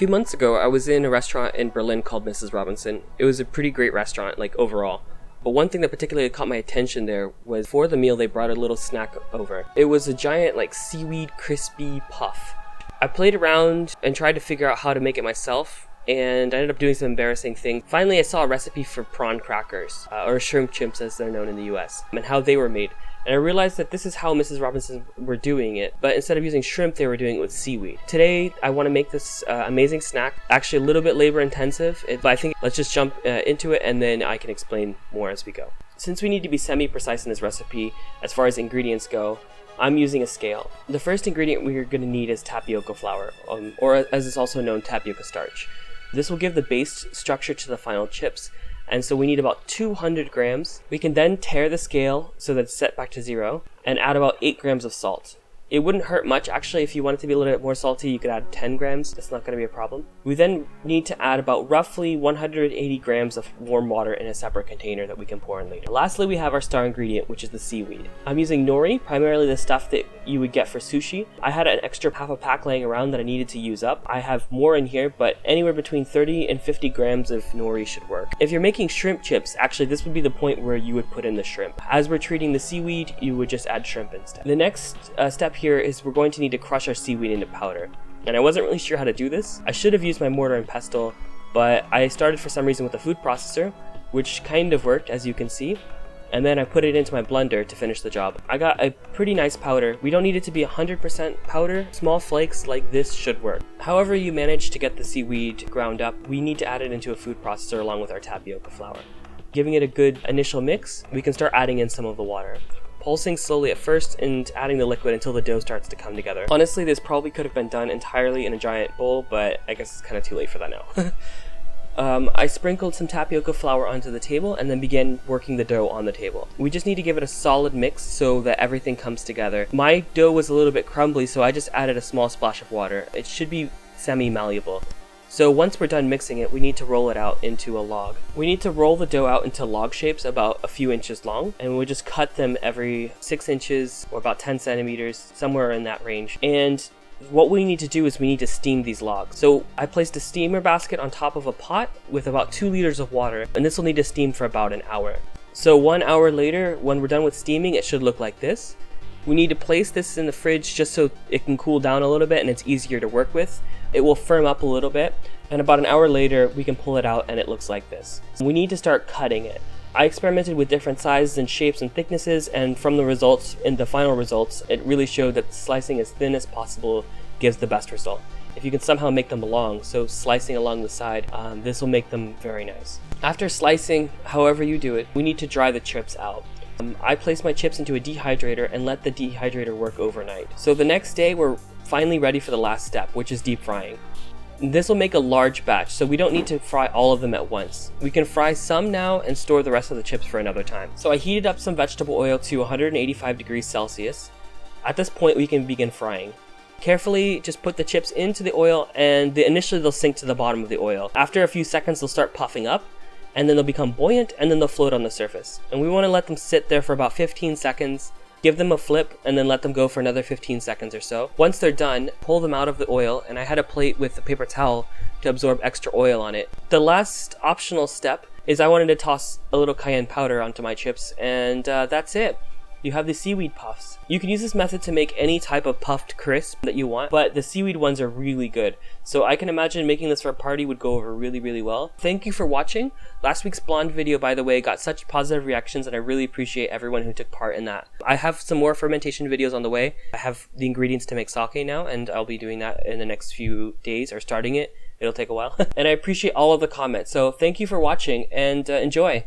few months ago, I was in a restaurant in Berlin called Mrs. Robinson. It was a pretty great restaurant, like overall. But one thing that particularly caught my attention there was for the meal they brought a little snack over. It was a giant like seaweed crispy puff. I played around and tried to figure out how to make it myself, and I ended up doing some embarrassing things. Finally, I saw a recipe for prawn crackers, or shrimp chips as they're known in the US, and how they were made. And I realized that this is how Mrs. Robinson were doing it, but instead of using shrimp, they were doing it with seaweed. Today, I want to make this amazing snack, actually a little bit labor intensive, but I think let's just jump into it and then I can explain more as we go. Since we need to be semi-precise in this recipe, as far as ingredients go, I'm using a scale. The first ingredient we're going to need is tapioca flour, or as it's also known, tapioca starch. This will give the base structure to the final chips. And so we need about 200 grams. We can then tear the scale so that it's set back to 0 and add about 8 grams of salt. It wouldn't hurt much actually. If you want it to be a little bit more salty, you could add 10 grams. That's not going to be a problem. We then need to add about roughly 180 grams of warm water in a separate container that we can pour in later. Lastly, we have our star ingredient, which is the seaweed. I'm using nori, primarily the stuff that you would get for sushi. I had an extra half a pack laying around that I needed to use up. I have more in here, but anywhere between 30 and 50 grams of nori should work. If you're making shrimp chips, actually this would be the point where you would put in the shrimp. As we're treating the seaweed, you would just add shrimp instead. The next step here is we're going to need to crush our seaweed into powder. And I wasn't really sure how to do this. I should have used my mortar and pestle, but I started for some reason with a food processor, which kind of worked, as you can see. And then I put it into my blender to finish the job. I got a pretty nice powder. We don't need it to be 100% powder. Small flakes like this should work. However you manage to get the seaweed ground up, we need to add it into a food processor along with our tapioca flour. Giving it a good initial mix, we can start adding in some of the water. Pulsing slowly at first and adding the liquid until the dough starts to come together. Honestly, this probably could have been done entirely in a giant bowl, but I guess it's kind of too late for that now. I sprinkled some tapioca flour onto the table and then began working the dough on the table. We just need to give it a solid mix so that everything comes together. My dough was a little bit crumbly, so I just added a small splash of water. It should be semi-malleable. So once we're done mixing it, we need to roll it out into a log. We need to roll the dough out into log shapes about a few inches long, and we'll just cut them every 6 inches or about 10 centimeters, somewhere in that range. And what we need to do is we need to steam these logs. So I placed a steamer basket on top of a pot with about 2 liters of water, and this will need to steam for about an hour. So 1 hour later, when we're done with steaming, it should look like this. We need to place this in the fridge just so it can cool down a little bit and it's easier to work with. It will firm up a little bit, and about an hour later we can pull it out and it looks like this. We need to start cutting it. I experimented with different sizes and shapes and thicknesses, and from the results, in the final results, it really showed that slicing as thin as possible gives the best result. If you can somehow make them long, so slicing along the side, this will make them very nice. After slicing, however you do it, we need to dry the chips out. I placed my chips into a dehydrator and let the dehydrator work overnight. So the next day we're finally ready for the last step, which is deep frying. This will make a large batch, so we don't need to fry all of them at once. We can fry some now and store the rest of the chips for another time. So I heated up some vegetable oil to 185 degrees Celsius. At this point we can begin frying. Carefully just put the chips into the oil, and initially they'll sink to the bottom of the oil. After a few seconds they'll start puffing up, and then they'll become buoyant, and then they'll float on the surface. And we want to let them sit there for about 15 seconds, give them a flip, and then let them go for another 15 seconds or so. Once they're done, pull them out of the oil, and I had a plate with a paper towel to absorb extra oil on it. The last optional step is I wanted to toss a little cayenne powder onto my chips, and that's it. You have the seaweed puffs. You can use this method to make any type of puffed crisp that you want, but the seaweed ones are really good. So I can imagine making this for a party would go over really, really well. Thank you for watching. Last week's blonde video, by the way, got such positive reactions, and I really appreciate everyone who took part in that. I have some more fermentation videos on the way. I have the ingredients to make sake now, and I'll be doing that in the next few days, or starting it. It'll take a while. And I appreciate all of the comments. So thank you for watching, and enjoy.